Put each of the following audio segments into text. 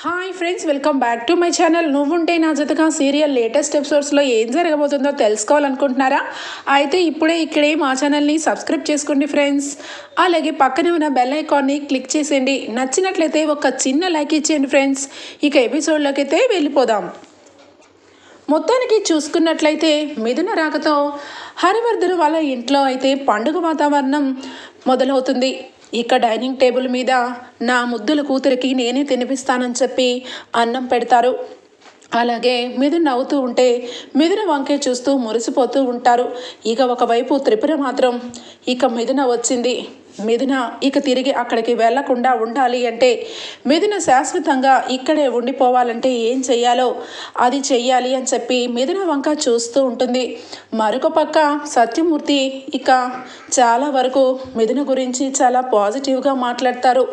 Hi friends, welcome back to my channel. నువ్వుంటే నా జతగా సీరియల్ లేటెస్ట్ ఎపిసోడ్స్లో ఏం జరగబోతుందో తెలుసుకోవాలనుకుంటున్నారా? అయితే ఇప్పుడే ఇక్కడే మా ఛానల్ని సబ్స్క్రైబ్ చేసుకోండి ఫ్రెండ్స్. అలాగే పక్కనే ఉన్న బెల్ ఐకాన్ని క్లిక్ చేసేయండి. నచ్చినట్లయితే ఒక చిన్న లైక్ ఇచ్చేయండి ఫ్రెండ్స్. ఇక ఎపిసోడ్లోకి అయితే వెళ్ళిపోదాం. మొత్తానికి చూసుకున్నట్లయితే మిథున రాకతో హరివర్ధన్ వాళ్ళ ఇంట్లో అయితే పండుగ వాతావరణం మొదలవుతుంది. ఇక డైనింగ్ టేబుల్ మీద నా ముద్దుల కూతురికి నేనే తినిపిస్తానని చెప్పి అన్నం పెడతారు. అలాగే మిథున నవ్వుతూ ఉంటే మిథున వంకే చూస్తూ మురిసిపోతూ ఉంటారు. ఇక ఒకవైపు త్రిపుర మాత్రం ఇక మిథున వచ్చింది, మిథున ఇక తిరిగి అక్కడికి వెళ్లకుండా ఉండాలి అంటే, మిథున శాశ్వతంగా ఇక్కడే ఉండిపోవాలంటే ఏం చెయ్యాలో అది చెయ్యాలి అని చెప్పి మిథున వంక చూస్తూ ఉంటుంది. మరొక పక్క సత్యమూర్తి ఇక చాలా వరకు మిథున గురించి చాలా పాజిటివ్గా మాట్లాడతారు.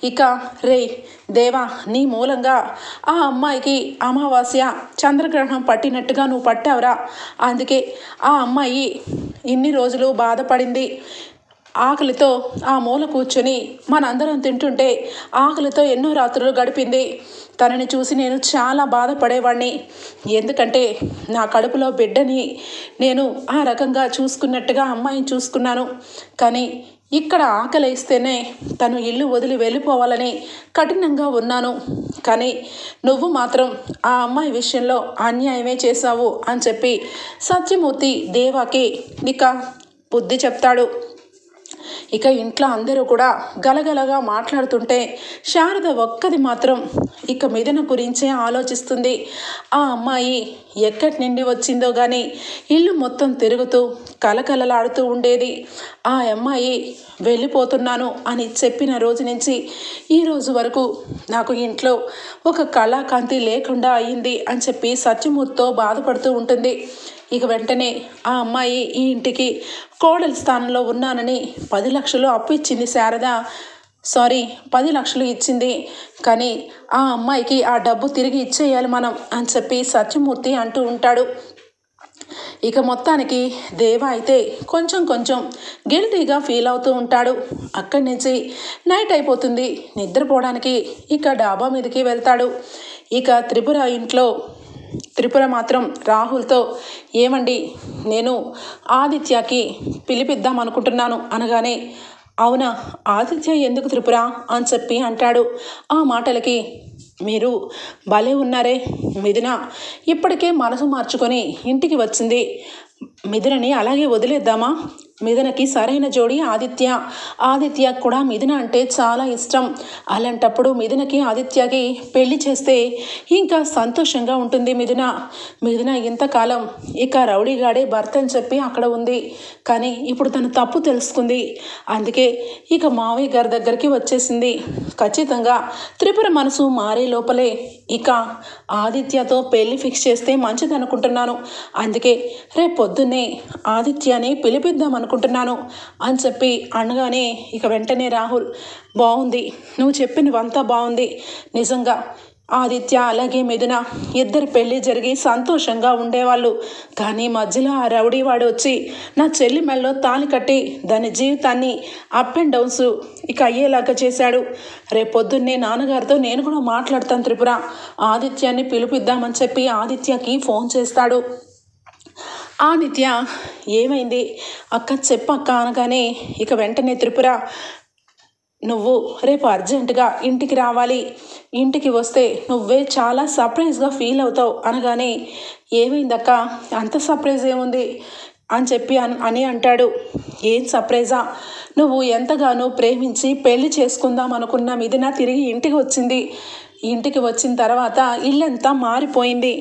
ఇక రే దేవా, నీ మూలంగా ఆ అమ్మాయికి అమావాస్య చంద్రగ్రహణం పట్టినట్టుగా నువ్వు పట్టావురా, అందుకే ఆ అమ్మాయి ఇన్ని రోజులు బాధపడింది. ఆకలితో ఆ మూల కూర్చొని మనందరం తింటుంటే ఆకలితో ఎన్నో రాత్రులు గడిపింది. తనని చూసి నేను చాలా బాధపడేవాడిని. ఎందుకంటే నా కడుపులో బిడ్డని నేను ఆ రకంగా చూసుకున్నట్టుగా అమ్మాయిని చూసుకున్నాను. కానీ ఇక్కడ ఆకలిస్తేనే తను ఇల్లు వదిలి వెళ్ళిపోవాలని కఠినంగా ఉన్నాను. కానీ నువ్వు మాత్రం ఆ అమ్మాయి విషయంలో అన్యాయమే చేశావు అని చెప్పి సత్యమూర్తి దేవాకి ఇక బుద్ధి చెప్తాడు. ఇక ఇంట్లో అందరూ కూడా గలగలగా మాట్లాడుతుంటే శారద ఒక్కది మాత్రం ఇక మిథున గురించే ఆలోచిస్తుంది. ఆ అమ్మాయి ఎక్కడి నుండి వచ్చిందో కానీ ఇల్లు మొత్తం తిరుగుతూ కలకలలాడుతూ ఉండేది. ఆ అమ్మాయి వెళ్ళిపోతున్నాను అని చెప్పిన రోజు నుంచి ఈ రోజు వరకు నాకు ఇంట్లో ఒక కళాకాంతి లేకుండా అయింది అని చెప్పి సత్యమూర్తితో బాధపడుతూ ఉంటుంది. ఇక వెంటనే ఆ అమ్మాయి ఈ ఇంటికి కోడలి స్థానంలో ఉన్నానని 10 లక్షలు అప్పు ఇచ్చింది శారద. 10 లక్షలు ఇచ్చింది. కానీ ఆ అమ్మాయికి ఆ డబ్బు తిరిగి ఇచ్చేయాలి మనం అని చెప్పి సత్యమూర్తి అంటూ ఉంటాడు. ఇక మొత్తానికి దేవ అయితే కొంచెం గిల్టీగా ఫీల్ అవుతూ ఉంటాడు. అక్కడి నుంచి నైట్ అయిపోతుంది. నిద్రపోవడానికి ఇక డాబా మీదకి వెళ్తాడు. ఇక త్రిపుర మాత్రం రాహుల్తో, ఏమండి నేను ఆదిత్యకి పిలిపిద్దాం అనుకుంటున్నాను అనగానే, అవునా ఆదిత్య ఎందుకు త్రిపుర అని చెప్పి అంటాడు. ఆ మాటలకి మీరు భలే ఉన్నారే, మిథున ఇప్పటికే మనసు మార్చుకొని ఇంటికి వచ్చింది. మిథునని అలాగే వదిలేద్దామా? మిథునకి సరైన జోడి ఆదిత్య కూడా మిథున అంటే చాలా ఇష్టం. అలాంటప్పుడు మిథునకి ఆదిత్యకి పెళ్లి చేస్తే ఇంకా సంతోషంగా ఉంటుంది. మిథున ఇంతకాలం ఇక రౌడీగాడే భర్త అని చెప్పి అక్కడ ఉంది. కానీ ఇప్పుడు తను తప్పు తెలుసుకుంది. అందుకే ఇక మావయ్య గారి దగ్గరికి వచ్చేసింది. ఖచ్చితంగా త్రిపుర మనసు మారే లోపలే ఇక ఆదిత్యతో పెళ్లి ఫిక్స్ చేస్తే మంచిది అనుకుంటున్నాను. అందుకే రేపు పొద్దున్నే ఆదిత్యని పిలిపిద్దాం అనుకుంటున్నాను అని చెప్పి అనగానే ఇక వెంటనే రాహుల్, బాగుంది, నువ్వు చెప్పినవంతా బాగుంది. నిజంగా ఆదిత్య అలాగే మిథున ఇద్దరు పెళ్లి జరిగి సంతోషంగా ఉండేవాళ్ళు. కానీ మధ్యలో ఆ రౌడీవాడు వచ్చి నా చెల్లి మెడలో తాళి కట్టి దాని జీవితాన్ని అప్ అండ్ డౌన్స్ ఇక అయ్యేలాగా చేశాడు. రేపొద్దున్నే నాన్నగారితో నేను కూడా మాట్లాడతాను త్రిపుర, ఆదిత్యాన్ని పిలిపిద్దామని చెప్పి ఆదిత్యకి ఫోన్ చేస్తాడు. ఆదిత్య ఏమైంది అక్క చెప్పక్క అనగానే ఇక వెంటనే త్రిపుర, నువ్వు రేపు అర్జెంటుగా ఇంటికి రావాలి. ఇంటికి వస్తే నువ్వే చాలా సర్ప్రైజ్గా ఫీల్ అవుతావు అనగానే, ఏమైందక్క అంత సర్ప్రైజ్ ఏముంది అని చెప్పి అని అంటాడు. ఏం సర్ప్రైజా? నువ్వు ఎంతగానో ప్రేమించి పెళ్లి చేసుకుందాం అనుకున్న మిథున తిరిగి ఇంటికి వచ్చింది. ఇంటికి వచ్చిన తర్వాత ఇల్లంతా మారిపోయింది.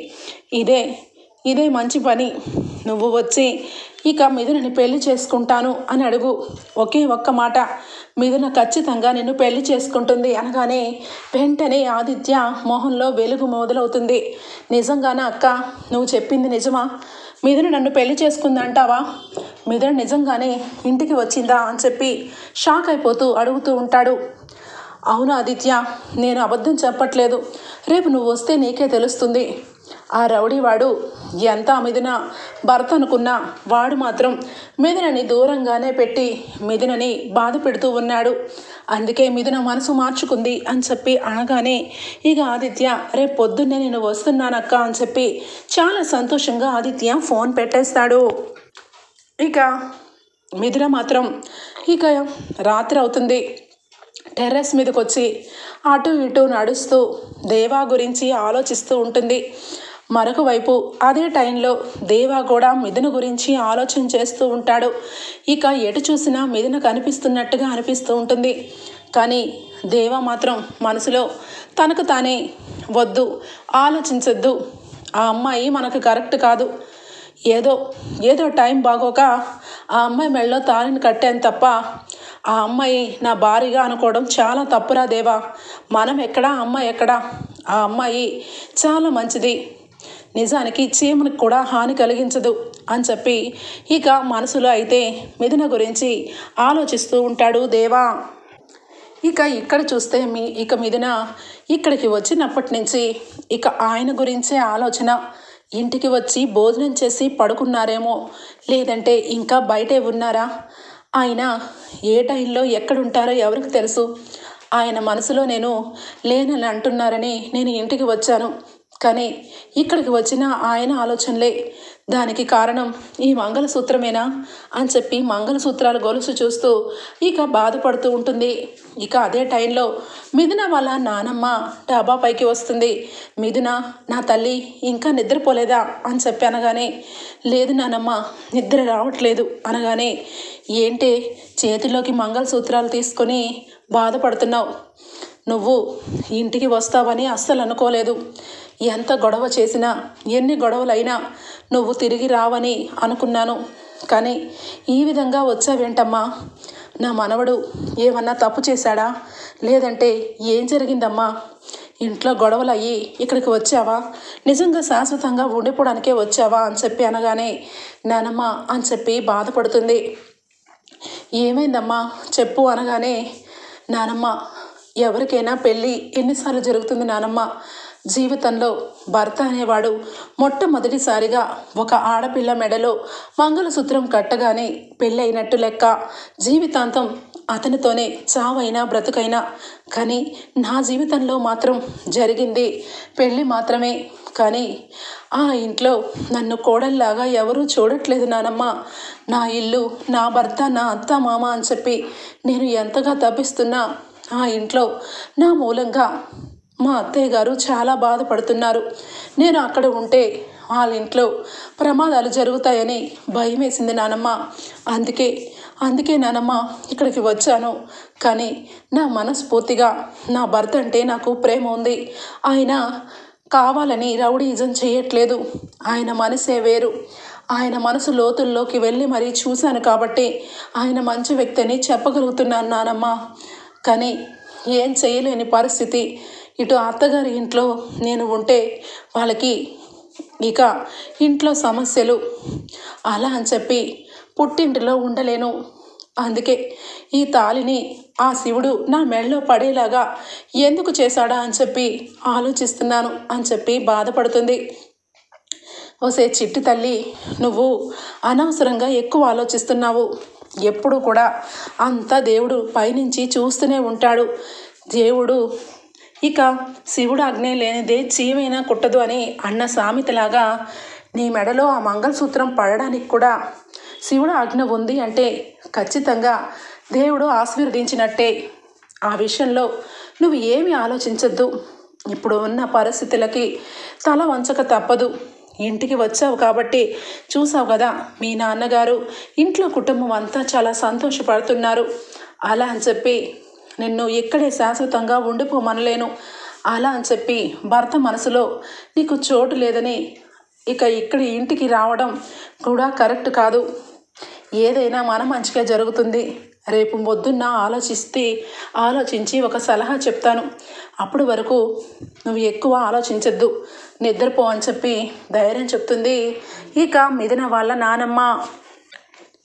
ఇదే మంచి పని. నువ్వు వచ్చి ఇక మిథునని పెళ్లి చేసుకుంటాను అని అడుగు. ఒకే ఒక్క మాట, మిథున ఖచ్చితంగా నిన్ను పెళ్లి చేసుకుంటుంది అనగానే వెంటనే ఆదిత్య మొహంలో వెలుగు మొదలవుతుంది. నిజంగానా అక్క, నువ్వు చెప్పింది నిజమా? మిథున నన్ను పెళ్లి చేసుకుందంటావా? మిథున నిజంగానే ఇంటికి వచ్చిందా అని చెప్పి షాక్ అయిపోతూ అడుగుతూ ఉంటాడు. అవును ఆదిత్య, నేను అబద్ధం చెప్పట్లేదు. రేపు నువ్వు వస్తే నీకే తెలుస్తుంది. ఆ రౌడీవాడు ఎంత మిథున భర్త అనుకున్నా వాడు మాత్రం మిథునని దూరంగానే పెట్టి మిథునని బాధ పెడుతూ ఉన్నాడు. అందుకే మిథున మనసు మార్చుకుంది అని చెప్పి అనగానే ఇక ఆదిత్య రేపు పొద్దున్నే నేను వస్తున్నానక్క అని చెప్పి చాలా సంతోషంగా ఆదిత్య ఫోన్ పెట్టేస్తాడు. ఇక మిథున మాత్రం ఇక రాత్రి అవుతుంది. టెర్రస్ మీదకి వచ్చి అటు ఇటు నడుస్తూ దేవా గురించి ఆలోచిస్తూ ఉంటుంది. మరొక వైపు అదే టైంలో దేవా కూడా మిథున గురించి ఆలోచన చేస్తూ ఉంటాడు. ఇక ఎటు చూసినా మిథున కనిపిస్తున్నట్టుగా అనిపిస్తూ ఉంటుంది. కానీ దేవా మాత్రం మనసులో తనకు తానే వద్దు, ఆలోచించొద్దు, ఆ అమ్మాయి మనకు కరెక్ట్ కాదు, ఏదో టైం బాగోక ఆ అమ్మాయి మెడలో తాళిని కట్టాను తప్ప ఆ అమ్మాయి నా భార్యగా అనుకోవడం చాలా తప్పురా దేవా. మనం ఎక్కడా, అమ్మాయి ఎక్కడా? ఆ అమ్మాయి చాలా మంచిది, నిజానికి చీమనికి కూడా హాని కలిగించదు అని చెప్పి ఇక మనసులో అయితే మిథున గురించి ఆలోచిస్తూ ఉంటాడు దేవా. ఇక ఇక్కడ చూస్తే మిథున ఇక్కడికి వచ్చినప్పటి నుంచి ఇక ఆయన గురించే ఆలోచన. ఇంటికి వచ్చి భోజనం చేసి పడుకున్నారేమో, లేదంటే ఇంకా బయటే ఉన్నారా? ఆయన ఏ టైంలో ఎక్కడుంటారో ఎవరికి తెలుసు? ఆయన మనసులో నేను లేనని అంటున్నారని నేను ఇంటికి వచ్చాను. కానీ ఇక్కడికి వచ్చిన ఆయన ఆలోచనలే దానికి కారణం ఈ మంగళసూత్రమేనా అని చెప్పి మంగళసూత్రాల గొలుసు చూస్తూ ఇక బాధపడుతూ ఉంటుంది. ఇక అదే టైంలో మిథున వాళ్ళ నానమ్మ డాబా పైకి వస్తుంది. మిథున, నా తల్లి ఇంకా నిద్రపోలేదా అని చెప్పి అనగానే, లేదు నానమ్మ, నిద్ర రావట్లేదు అనగానే, ఏంటి చేతిలోకి మంగళసూత్రాలు తీసుకొని బాధపడుతున్నావు? నువ్వు ఇంటికి వస్తావని అస్సలు అనుకోలేదు. ఎంత గొడవ చేసినా, ఎన్ని గొడవలైనా నువ్వు తిరిగి రావని అనుకున్నాను. కానీ ఈ విధంగా వచ్చావేంటమ్మా? నా మనవడు ఏమన్నా తప్పు చేశాడా? లేదంటే ఏం జరిగిందమ్మా? ఇంట్లో గొడవలు అయ్యి ఇక్కడికి వచ్చావా? నిజంగా శాశ్వతంగా ఉండిపోవడానికే వచ్చావా అని చెప్పి అనగానే, నానమ్మ అని చెప్పి బాధపడుతుంది. ఏమైందమ్మా చెప్పు అనగానే, నానమ్మ, ఎవరికైనా పెళ్ళి ఎన్నిసార్లు జరుగుతుంది నానమ్మ? జీవితంలో భర్త అనేవాడు మొట్టమొదటిసారిగా ఒక ఆడపిల్ల మెడలో మంగళసూత్రం కట్టగానే పెళ్ళి అయినట్టు లెక్క. జీవితాంతం అతనితోనే చావైనా బ్రతుకైనా. కానీ నా జీవితంలో మాత్రం జరిగింది పెళ్ళి మాత్రమే. కానీ ఆ ఇంట్లో నన్ను కోడల్లాగా ఎవరూ చూడట్లేదు నానమ్మ. నా ఇల్లు, నా భర్త, నా అత్త మామ అని చెప్పి నేను ఎంతగా తప్పిస్తున్నా ఆ ఇంట్లో నా మూలంగా మా అత్తయ్య గారు చాలా బాధపడుతున్నారు. నేను అక్కడ ఉంటే వాళ్ళ ఇంట్లో ప్రమాదాలు జరుగుతాయని భయం వేసింది నానమ్మ. అందుకే నానమ్మ ఇక్కడికి వచ్చాను. కానీ నా మనస్ఫూర్తిగా నా భర్త అంటే నాకు ప్రేమ ఉంది. ఆయన కావాలని రౌడీజం చేయట్లేదు. ఆయన మనసే వేరు. ఆయన మనసు లోతుల్లోకి వెళ్ళి మరీ చూశాను కాబట్టి ఆయన మంచి వ్యక్తి అని చెప్పగలుగుతున్నాను నానమ్మ. కానీ ఏం చేయలేని పరిస్థితి. ఇటు అత్తగారి ఇంట్లో నేను ఉంటే వాళ్ళకి ఇక ఇంట్లో సమస్యలు, అలా అని చెప్పి పుట్టింటిలో ఉండలేను. అందుకే ఈ తాళిని ఆ శివుడు నా మెడలో పడేలాగా ఎందుకు చేశాడా అని చెప్పి ఆలోచిస్తున్నాను అని చెప్పి బాధపడుతుంది. ఓసే చిట్టి తల్లి, నువ్వు అనవసరంగా ఎక్కువ ఆలోచిస్తున్నావు. ఎప్పుడు కూడా అంతా దేవుడు పైనుంచి చూస్తూనే ఉంటాడు. దేవుడు ఇక శివుడు ఆజ్ఞ లేనిదే చీమైనా కుట్టదు అని అన్న సామెతలాగా నీ మెడలో ఆ మంగళసూత్రం పడడానికి కూడా శివుడు ఆజ్ఞ ఉంది అంటే ఖచ్చితంగా దేవుడు ఆశీర్వదించినట్టే. ఆ విషయంలో నువ్వు ఏమీ ఆలోచించద్దు. ఇప్పుడు ఉన్న పరిస్థితులకి తల వంచక తప్పదు. ఇంటికి వచ్చావు కాబట్టి చూసావు కదా, మీ నాన్నగారు, ఇంట్లో కుటుంబం అంతా చాలా సంతోషపడుతున్నారు. అలా అని చెప్పి నిన్ను ఇక్కడే శాశ్వతంగా ఉండిపోమనలేను. అలా అని చెప్పి భర్త మనసులో నీకు చోటు లేదని ఇక్కడ ఇంటికి రావడం కూడా కరెక్ట్ కాదు. ఏదైనా మన మంచిగా జరుగుతుంది. రేపు పొద్దున్న ఆలోచించి ఒక సలహా చెప్తాను. అప్పటి వరకు నువ్వు ఎక్కువ ఆలోచించద్దు, నిద్రపో అని చెప్పి ధైర్యం చెప్తుంది ఇక మిథున వాళ్ళ నానమ్మ.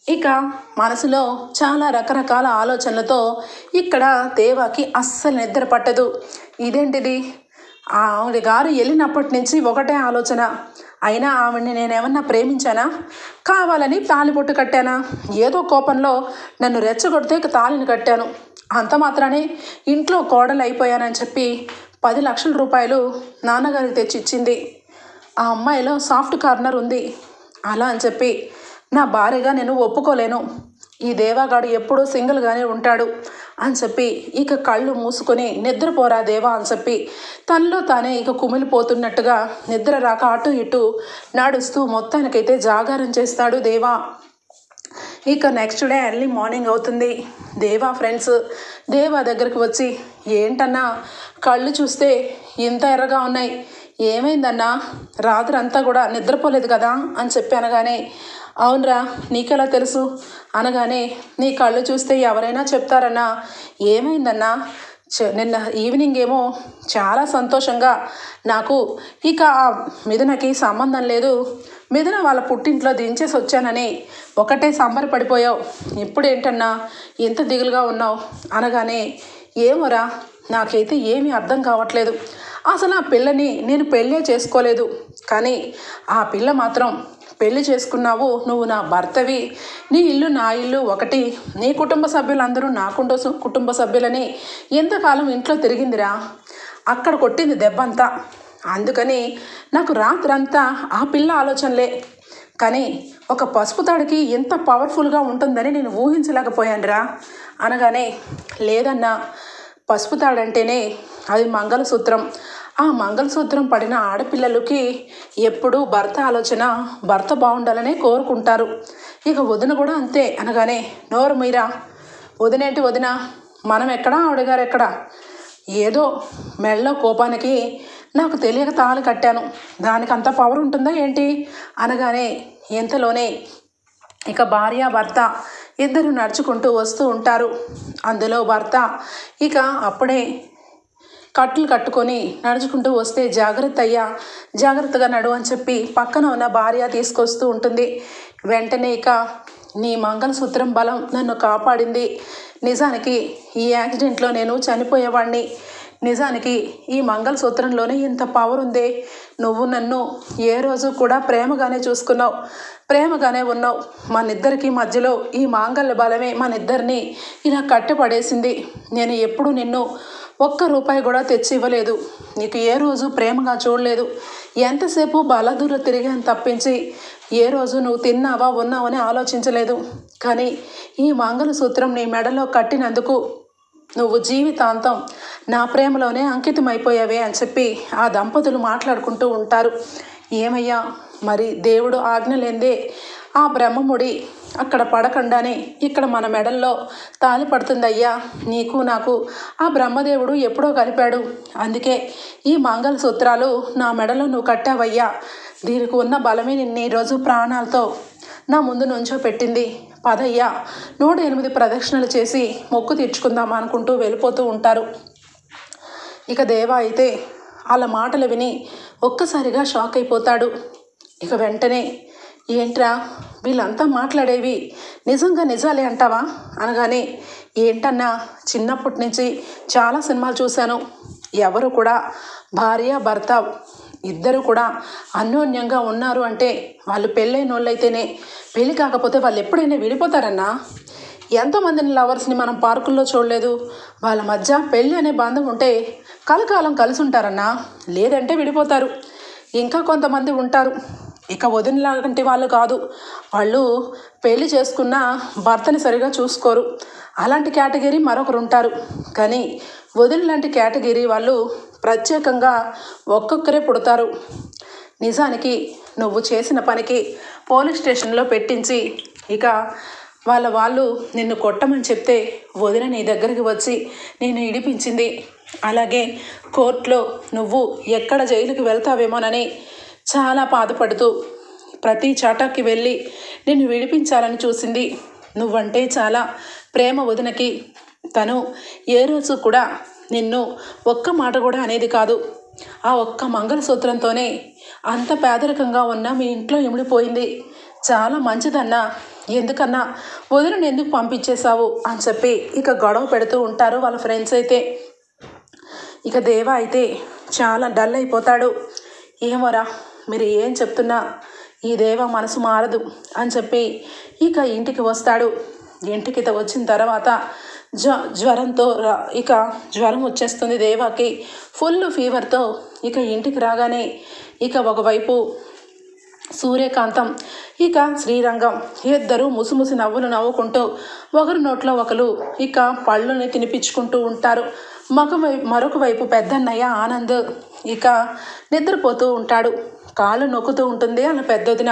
ఇక మనసులో చాలా రకరకాల ఆలోచనలతో ఇక్కడ దేవాకి అస్సలు నిద్ర పట్టదు. ఇదేంటిది, ఆవిడ గారు వెళ్ళినప్పటి నుంచి ఒకటే ఆలోచన, అయినా ఆవిడ్ని నేనేమన్నా ప్రేమించానా, కావాలని తాళిబొట్టు కట్టానా, ఏదో కోపంలో నన్ను రెచ్చగొడితే తాళిని కట్టాను, అంత మాత్రానే ఇంట్లో కోడలు అయిపోయానని చెప్పి 10 లక్షల రూపాయలు నాన్నగారికి తెచ్చిచ్చింది. ఆ అమ్మాయిలో సాఫ్ట్ కార్నర్ ఉంది, అలా అని చెప్పి నా భార్యగా నేను ఒప్పుకోలేను. ఈ దేవాగాడు ఎప్పుడూ సింగిల్గానే ఉంటాడు అని చెప్పి ఇక కళ్ళు మూసుకొని నిద్రపోరా దేవా అని చెప్పి తనలో తానే ఇక కుమిలిపోతున్నట్టుగా నిద్ర రాక అటు ఇటు నడుస్తూ మొత్తానికైతే జాగారం చేస్తాడు దేవా. ఇక నెక్స్ట్ డే ఎర్లీ మార్నింగ్ అవుతుంది. దేవా ఫ్రెండ్స్ దేవా దగ్గరికి వచ్చి, ఏంటన్నా కళ్ళు చూస్తే ఇంత ఎర్రగా ఉన్నాయి, ఏమైందన్నా, రాత్రి అంతా కూడా నిద్రపోలేదు కదా అని చెప్పి అనగానే, అవునరా నీకెలా తెలుసు అనగానే, నీ కళ్ళు చూస్తే ఎవరైనా చెప్తారన్నా, ఏమైందన్నా, నిన్న ఈవినింగ్ ఏమో చాలా సంతోషంగా నాకు ఇక ఆ మిథునకి సంబంధం లేదు, మిథున వాళ్ళ పుట్టింట్లో దించేసి వచ్చానని ఒకటే సంబరపడిపోయావు, ఇప్పుడేంటన్నా ఇంత దిగులుగా ఉన్నావు అనగానే, ఏమోరా నాకైతే ఏమీ అర్థం కావట్లేదు, అసలు ఆ పిల్లని నేను పెళ్ళే చేసుకోలేదు, కానీ ఆ పిల్ల మాత్రం పెళ్లి చేసుకున్నావు, నువ్వు నా భర్తవి, నీ ఇల్లు నా ఇల్లు ఒకటి, నీ కుటుంబ సభ్యులందరూ నా కుటుంబ సభ్యులని ఎంతకాలం ఇంట్లో తిరిగిందిరా, అక్కడ కొట్టింది దెబ్బంతా, అందుకని నాకు రాత్రంతా ఆ పిల్ల ఆలోచనలే, కానీ ఒక పసుపు తాడికి ఎంత పవర్ఫుల్గా ఉంటుందని నేను ఊహించలేకపోయానురా అనగానే, లేదన్నా, పసుపు తాడంటేనే అది మంగళసూత్రం, ఆ మంగళసూత్రం పడిన ఆడపిల్లలకి ఎప్పుడూ భర్త ఆలోచన భర్త బాగుండాలనే కోరుకుంటారు, ఇక వదిన కూడా అంతే అనగానే, నోరు మీరా, వదినేంటి వదిన, మనం ఎక్కడా ఆవిడగారు ఎక్కడా, ఏదో మెళ్ళ కోపానికి నాకు తెలియక తాళి కట్టాను, దానికి అంత పవర్ ఉంటుందా ఏంటి అనగానే, ఎంతలోనే ఇక భార్య భర్త ఇద్దరు నడుచుకుంటూ వస్తూ ఉంటారు. అందులో భర్త ఇక అప్పుడే కట్లు కట్టుకొని నడుచుకుంటూ వస్తే, జాగ్రత్త అయ్యా, జాగ్రత్తగా నడు అని చెప్పి పక్కన ఉన్న భార్య తీసుకొస్తూ ఉంటుంది. వెంటనే ఇక, నీ మంగళసూత్రం బలం నన్ను కాపాడింది, నిజానికి ఈ యాక్సిడెంట్లో నేను చనిపోయేవాడిని, నిజానికి ఈ మంగళసూత్రంలోనే ఇంత పవర్ ఉందే, నువ్వు నన్ను ఏ రోజు కూడా ప్రేమగానే చూసుకున్నావు, ప్రేమగానే ఉన్నావు, మనిద్దరికి మధ్యలో ఈ మాంగళ్య బలమే మనిద్దరిని ఇలా కట్టపడేసింది, నేను ఎప్పుడు నిన్ను ఒక్క రూపాయి కూడా తెచ్చి ఇవ్వలేదు, నీకు ఏ రోజు ప్రేమగా చూడలేదు, ఎంతసేపు బలదూర తిరిగాను తప్పించి ఏ రోజు నువ్వు తిన్నావా ఉన్నావని ఆలోచించలేదు, కానీ ఈ మంగళసూత్రం నీ మెడలో కట్టినందుకు నువ్వు జీవితాంతం నా ప్రేమలోనే అంకితమైపోయావే అని చెప్పి ఆ దంపతులు మాట్లాడుకుంటూ ఉంటారు. ఏమయ్యా, మరి దేవుడు ఆజ్ఞ లేందే ఆ బ్రహ్మముడి అక్కడ పడకుండానే ఇక్కడ మన మెడల్లో తాళి పడుతుందయ్యా, నీకు నాకు ఆ బ్రహ్మదేవుడు ఎప్పుడో కలిపాడు, అందుకే ఈ మంగళసూత్రాలు నా మెడలో నువ్వు కట్టావయ్యా, దీనికి ఉన్న బలమే నిన్ను ఈరోజు ప్రాణాలతో నా ముందు నుంచో పెట్టింది, పదయ్యా 108 ప్రదక్షిణలు చేసి మొక్కు తీర్చుకుందాం అనుకుంటూ వెళ్ళిపోతూ ఉంటారు. ఇక దేవా అయితే వాళ్ళ మాటలు విని ఒక్కసారిగా షాక్ అయిపోతాడు. ఇక వెంటనే, ఏంట్రా వీళ్ళంతా మాట్లాడేవి నిజంగా నిజాలే అంటావా అనగానే, ఏంటన్నా, చిన్నప్పటి నుంచి చాలా సినిమాలు చూశాను, ఎవరు కూడా భార్య భర్త ఇద్దరు కూడా అన్యోన్యంగా ఉన్నారు అంటే వాళ్ళు పెళ్ళైన వాళ్ళైతేనే, పెళ్ళి కాకపోతే వాళ్ళు ఎప్పుడైనా విడిపోతారన్నా, ఎంతోమందిని లవర్స్ని మనం పార్కుల్లో చూడలేదు, వాళ్ళ మధ్య పెళ్ళి అనే బంధం ఉంటే కలకాలం కలిసి ఉంటారన్నా, లేదంటే విడిపోతారు. ఇంకా కొంతమంది ఉంటారు, ఇక వదినలాంటి వాళ్ళు కాదు, వాళ్ళు పెళ్లి చేసుకున్న భర్తని సరిగా చూసుకోరు, అలాంటి కేటగిరీ మరొకరు ఉంటారు, కానీ వదిన లాంటి కేటగిరీ వాళ్ళు ప్రత్యేకంగా ఒక్కొక్కరే పుడతారు. నిజానికి నువ్వు చేసిన పనికి పోలీస్ స్టేషన్లో పెట్టించి ఇక వాళ్ళు నిన్ను కొట్టమని చెప్తే వదిన నీ దగ్గరికి వచ్చి నేను ఇడిపించింది, అలాగే కోర్టులో నువ్వు ఎక్కడ జైలుకి వెళ్తావేమోనని చాలా బాధపడుతూ ప్రతి చాటాకి వెళ్ళి నిన్ను విడిపించాలని చూసింది, నువ్వంటే చాలా ప్రేమ వదినకి, తను ఏ రోజు కూడా నిన్ను ఒక్క మాట కూడా అనేది కాదు, ఆ ఒక్క మంగళసూత్రంతోనే అంత పేదరికంగా ఉన్న మీ ఇంట్లో ఇమిడిపోయింది, చాలా మంచిదన్నా, ఎందుకన్నా వదిలిని ఎందుకు పంపించేశావు అని చెప్పి ఇక గొడవ పెడుతూ ఉంటారు వాళ్ళ ఫ్రెండ్స్ అయితే. ఇక దేవ అయితే చాలా డల్ అయిపోతాడు. ఏమోరా, మీరు ఏం చెప్తున్నా ఈ దేవ మనసు మారదు అని చెప్పి ఇక ఇంటికి వస్తాడు. ఇంటికి వచ్చిన తర్వాత జ్వరంతో ఇక జ్వరం వచ్చేస్తుంది దేవాకి, ఫుల్ ఫీవర్తో. ఇక ఇంటికి రాగానే ఇక ఒకవైపు సూర్యకాంతం ఇక శ్రీరంగం ఇద్దరు ముసిముసి నవ్వులు నవ్వుకుంటూ ఒకరి నోట్లో ఒకరు ఇక పళ్ళుని తినిపించుకుంటూ ఉంటారు. మరొక వైపు పెద్దన్నయ్య ఆనంద్ ఇక నిద్రపోతూ ఉంటాడు. కాళ్ళు నొక్కుతూ ఉంటుంది అలా పెద్దదిన.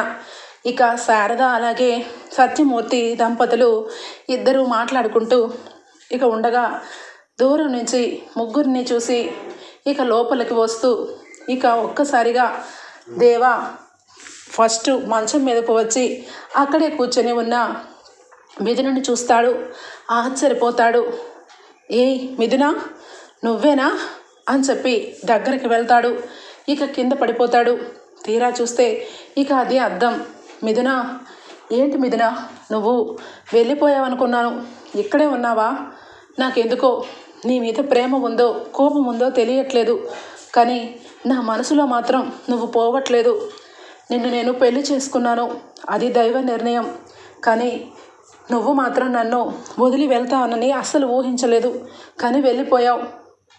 ఇక శారద అలాగే సత్యమూర్తి దంపతులు ఇద్దరు మాట్లాడుకుంటూ ఇక ఉండగా దూరం నుంచి ముగ్గురిని చూసి ఇక లోపలికి వస్తూ ఇక ఒక్కసారిగా దేవా ఫస్ట్ మంచం మీదకు వచ్చి అక్కడే కూర్చొని ఉన్న మిథునని చూస్తాడు. ఆశ్చర్యపోతాడు. ఏయ్ మిథున, నువ్వేనా అని చెప్పి దగ్గరికి వెళ్తాడు. ఇక కింద పడిపోతాడు. తీరా చూస్తే ఇక అది అద్దం. మిథున, ఏంటి మిథున, నువ్వు వెళ్ళిపోయావనుకున్నాను, ఇక్కడే ఉన్నావా? నాకెందుకో నీ మీద ప్రేమ ఉందో కోపం ఉందో తెలియట్లేదు, కానీ నా మనసులో మాత్రం నువ్వు పోవట్లేదు. నిన్ను నేను పెళ్లి చేసుకున్నాను, అది దైవ నిర్ణయం, కానీ నువ్వు మాత్రం నన్ను వదిలి వెళ్తావనని అస్సలు ఊహించలేదు. కానీ వెళ్ళిపోయావు.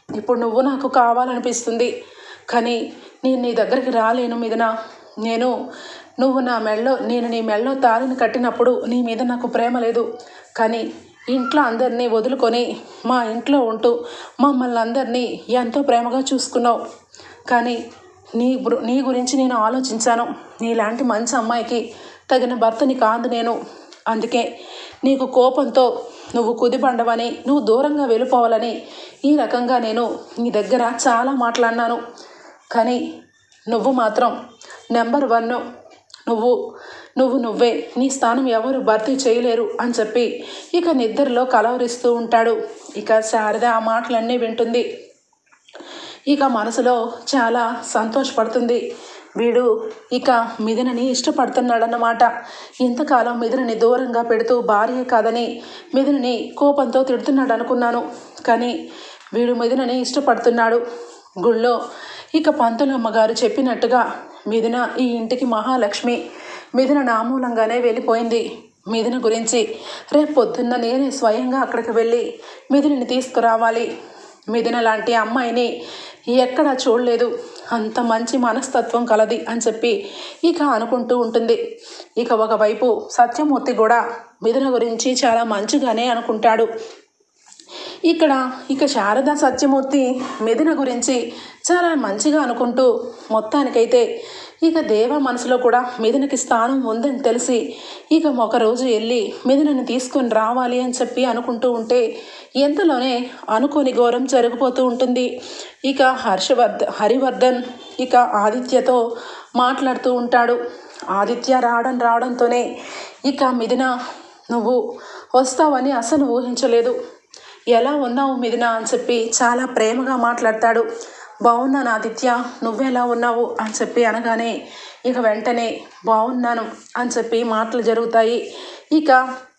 ఇప్పుడు నువ్వు నాకు కావాలనిపిస్తుంది, కానీ నేను నీ దగ్గరికి రాలేను మిథున. నేను నీ మెళ్ళో తాళిని కట్టినప్పుడు నీ మీద నాకు ప్రేమ లేదు, కానీ ఇంట్లో అందరినీ వదులుకొని మా ఇంట్లో ఉంటూ మమ్మల్ని అందరినీ ఎంతో ప్రేమగా చూసుకున్నావు. కానీ నీ గురించి నేను ఆలోచించాను. నీలాంటి మంచి అమ్మాయికి తగిన భర్తని కాదు నేను. అందుకే నీకు కోపంతో నువ్వు కుదిబండవని, నువ్వు దూరంగా వెళ్ళిపోవాలని ఈ రకంగా నేను నీ దగ్గర చాలా మాట్లాడినాను. కానీ నువ్వు మాత్రం నెంబర్ 1, నువ్వే, నీ స్థానం ఎవరు భర్తీ చేయలేరు అని చెప్పి ఇక నిద్రలో కలవరిస్తూ ఉంటాడు. ఇక శారద ఆ మాటలన్నీ వింటుంది. ఇక మనసులో చాలా సంతోషపడుతుంది. వీడు ఇక మిథునని ఇష్టపడుతున్నాడన్నమాట. ఇంతకాలం మిథునని దూరంగా పెడుతూ భార్య కాదని మిథునని కోపంతో తిడుతున్నాడు అనుకున్నాను, కానీ వీడు మిథునని ఇష్టపడుతున్నాడు. గుళ్ళో ఇక పంతులమ్మ గారు చెప్పినట్టుగా మిథున ఈ ఇంటికి మహాలక్ష్మి. మిథున నా మూలంగానే వెళ్ళిపోయింది. మిథున గురించి రేపు పొద్దున్న నేనే స్వయంగా అక్కడికి వెళ్ళి మిథునని తీసుకురావాలి. మిథున లాంటి అమ్మాయిని ఎక్కడా చూడలేదు, అంత మంచి మనస్తత్వం కలది అని చెప్పి ఇక అనుకుంటూ ఉంటుంది. ఇక ఒకవైపు సత్యమూర్తి కూడా మిథున గురించి చాలా మంచిగానే అనుకుంటాడు. ఇక శారద సత్యమూర్తి మిథున గురించి చాలా మంచిగా అనుకుంటూ మొత్తానికైతే ఇక దేవ మనసులో కూడా మిథునకి స్థానం ఉందని తెలిసి ఇక ఒకరోజు వెళ్ళి మిథునని తీసుకొని రావాలి అని చెప్పి అనుకుంటూ ఉంటే ఎంతలోనే అనుకోని ఘోరం జరిగిపోతూ ఉంటుంది. ఇక హరివర్ధన్ ఇక ఆదిత్యతో మాట్లాడుతూ ఉంటాడు. ఆదిత్య రావడంతోనే ఇక మిథున, నువ్వు వస్తావని అసలు ఊహించలేదు, ఎలా ఉన్నావు మిథున అని చెప్పి చాలా ప్రేమగా మాట్లాడతాడు. బాగున్నాను ఆదిత్య, నువ్వెలా ఉన్నావు అని చెప్పి అనగానే ఇక వెంటనే బాగున్నాను అని చెప్పి మాటలు జరుగుతాయి. ఇక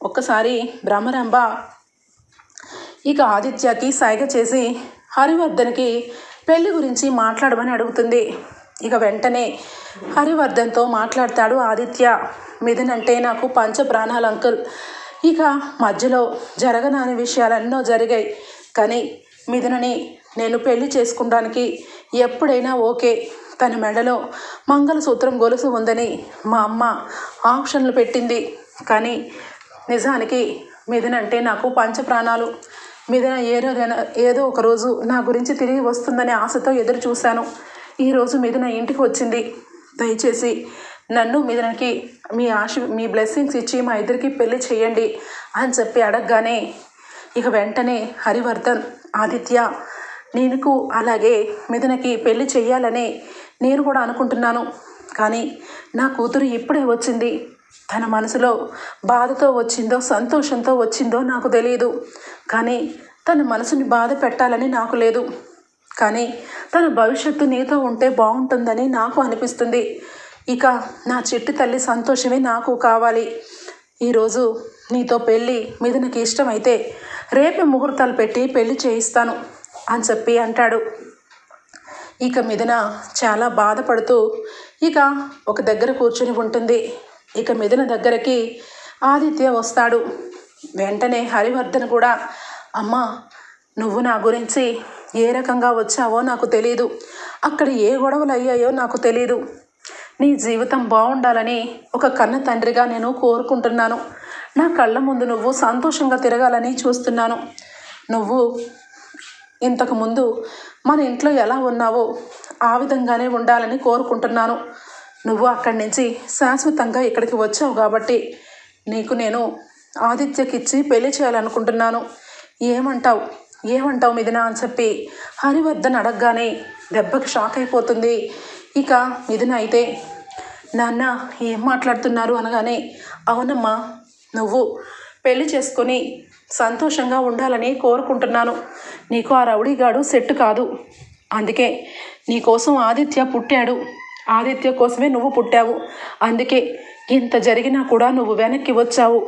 ఒక్కసారి భ్రమరాంబ ఇక ఆదిత్యకి సైగ చేసి హరివర్ధన్కి పెళ్లి గురించి మాట్లాడమని అడుగుతుంది. ఇక వెంటనే హరివర్ధన్తో మాట్లాడతాడు ఆదిత్య. మిథున్ అంటే నాకు పంచ ప్రాణాలు అంకుల్. ఇక మధ్యలో జరగనాని విషయాలెన్నో జరిగాయి, కానీ మిథునని నేను పెళ్లి చేసుకోవడానికి ఎప్పుడైనా ఓకే. తన మెడలో మంగళసూత్రం గొలుసు ఉందని మా అమ్మ ఆప్షన్లు పెట్టింది, కానీ నిజానికి మిథున అంటే నాకు పంచప్రాణాలు. మిథున ఏదో ఒక రోజు నా గురించి తిరిగి వస్తుందనే ఆశతో ఎదురు చూశాను. ఈరోజు మిథున ఇంటికి వచ్చింది. దయచేసి నన్ను మిథునకి మీ బ్లెస్సింగ్స్ ఇచ్చి మా ఇద్దరికి పెళ్లి చేయండి అని చెప్పి అడగగానే ఇక వెంటనే హరివర్ధన్, ఆదిత్య, నీకు అలాగే మిథునకి పెళ్లి చెయ్యాలని నేను కూడా అనుకుంటున్నాను, కానీ నా కూతురు ఇప్పుడే వచ్చింది. తన మనసులో బాధతో వచ్చిందో సంతోషంతో వచ్చిందో నాకు తెలియదు, కానీ తన మనసుని బాధ పెట్టాలని నాకు లేదు. కానీ తన భవిష్యత్తు నీతో ఉంటే బాగుంటుందని నాకు అనిపిస్తుంది. ఇక నా చిట్టి తల్లి సంతోషమే నాకు కావాలి. ఈరోజు నీతో పెళ్ళి మిథునకి ఇష్టమైతే రేపే ముహూర్తాలు పెట్టి పెళ్లి చేయిస్తాను అని చెప్పి అంటాడు. ఇక మిథున చాలా బాధపడుతూ ఇక ఒక దగ్గర కూర్చుని ఉంటుంది. ఇక మిథున దగ్గరికి ఆదిత్య వస్తాడు. వెంటనే హరివర్ధన్ కూడా, అమ్మా నువ్వు నా గురించి ఏ రకంగా వచ్చావో నాకు తెలీదు, అక్కడ ఏ గొడవలు అయ్యాయో నాకు తెలీదు. నీ జీవితం బాగుండాలని ఒక కన్న తండ్రిగా నేను కోరుకుంటున్నాను. నా కళ్ళ ముందు నువ్వు సంతోషంగా తిరగాలని చూస్తున్నాను. నువ్వు ఇంతకుముందు మన ఇంట్లో ఎలా ఉన్నావో ఆ విధంగానే ఉండాలని కోరుకుంటున్నాను. నువ్వు అక్కడి నుంచి శాశ్వతంగా ఇక్కడికి వచ్చావు కాబట్టి నీకు నేను ఆదిత్యకిచ్చి పెళ్లి చేయాలనుకుంటున్నాను. ఏమంటావు మిథున అని చెప్పి హరివర్ధన్ అడగగానే దెబ్బకి షాక్ అయిపోతుంది. ఇక మిథున అయితే, నాన్న ఏం మాట్లాడుతున్నారు అనగానే, అవునమ్మా నువ్వు పెళ్లి చేసుకొని సంతోషంగా ఉండాలని కోరుకుంటున్నాను. నీకు ఆ రౌడీగాడు సెట్ కాదు. అందుకే నీకోసం ఆదిత్య పుట్టాడు. ఆదిత్య కోసమే నువ్వు పుట్టావు. అందుకే ఇంత జరిగినా కూడా నువ్వు వెనక్కి వచ్చావు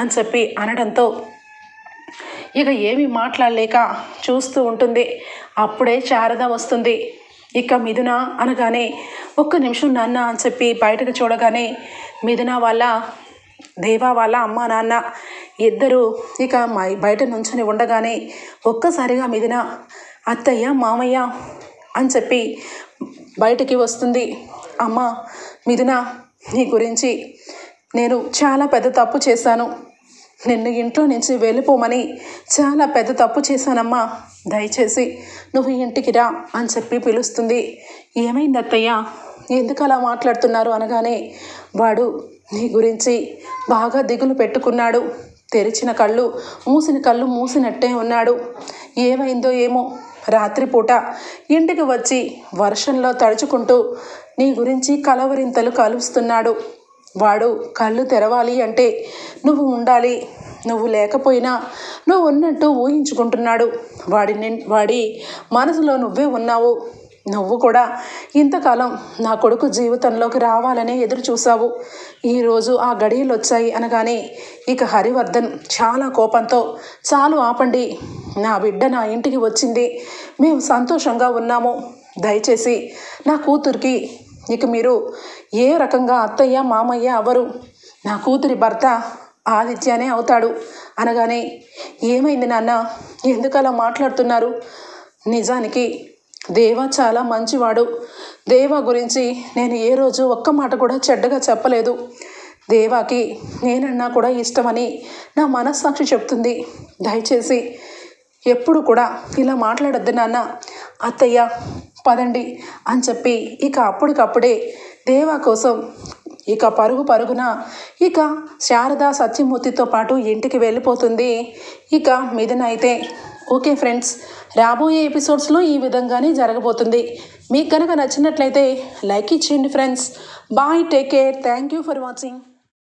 అని చెప్పి అనడంతో ఇక ఏమీ మాట్లాడలేక చూస్తూ ఉంటుంది. అప్పుడే శారద వస్తుంది. ఇక మిథున అనగానే, ఒక్క నిమిషం నాన్న అని చెప్పి బయటకు చూడగానే మిథున వాళ్ళ దేవా వాళ్ళ అమ్మ నాన్న ఇద్దరు ఇక బయట నుంచొని ఉండగానే ఒక్కసారిగా మిథున అత్తయ్య మామయ్య అని చెప్పి బయటికి వస్తుంది. అమ్మ మిథున, నీ గురించి నేను చాలా పెద్ద తప్పు చేశాను. నిన్ను ఇంట్లో నుంచి వెళ్ళిపోమని చాలా పెద్ద తప్పు చేశానమ్మా. దయచేసి నువ్వు ఇంటికి రా అని చెప్పి పిలుస్తుంది. ఏమైంది అత్తయ్య, ఎందుకు అలా మాట్లాడుతున్నారు అనగానే, వాడు నీ గురించి బాగా దిగులు పెట్టుకున్నాడు. తెరిచిన కళ్ళు మూసిన కళ్ళు మూసినట్టే ఉన్నాడు. ఏమైందో ఏమో రాత్రిపూట ఇంటికి వచ్చి వర్షంలో తడుచుకుంటూ నీ గురించి కలవరింతలు కలుస్తున్నాడు. వాడు కళ్ళు తెరవాలి అంటే నువ్వు ఉండాలి. నువ్వు లేకపోయినా నువ్వు ఉన్నట్టు ఊహించుకుంటున్నాడు. వాడి మనసులో నువ్వే ఉన్నావు. నువ్వు కూడా ఇంతకాలం నా కొడుకు జీవితంలోకి రావాలనే ఎదురు చూసావు. ఈరోజు ఆ గడియలు వచ్చాయి అనగానే ఇక హరివర్ధన్ చాలా కోపంతో, చాలు ఆపండి, నా బిడ్డ నా ఇంటికి వచ్చింది, మేము సంతోషంగా ఉన్నాము. దయచేసి నా కూతురికి ఇక మీరు ఏ రకంగా అత్తయ్య మామయ్య అవరు. నా కూతురి భర్త ఆదిత్యనే అవుతాడు అనగానే, ఏమైంది నాన్న, ఎందుకు అలా మాట్లాడుతున్నారు? నిజానికి దేవా చాలా మంచివాడు. దేవా గురించి నేను ఏ రోజు ఒక్క మాట కూడా చెడ్డగా చెప్పలేదు. దేవాకి నేనన్నా కూడా ఇష్టమని నా మనస్సాక్షి చెప్తుంది. దయచేసి ఎప్పుడు కూడా ఇలా మాట్లాడొద్దు నాన్న. అత్తయ్య పదండి అని చెప్పి ఇక అప్పటికప్పుడే దేవా కోసం ఇక పరుగున ఇక శారద సత్యమూర్తితో పాటు ఇంటికి వెళ్ళిపోతుంది. ఇక మిథున అయితే, ఓకే ఫ్రెండ్స్, రాబోయే ఎపిసోడ్స్లో ఈ విధంగానే జరగబోతుంది. మీకు కనుక నచ్చినట్లయితే లైక్ ఇచ్చేయండి friends. Bye, take care, thank you for watching.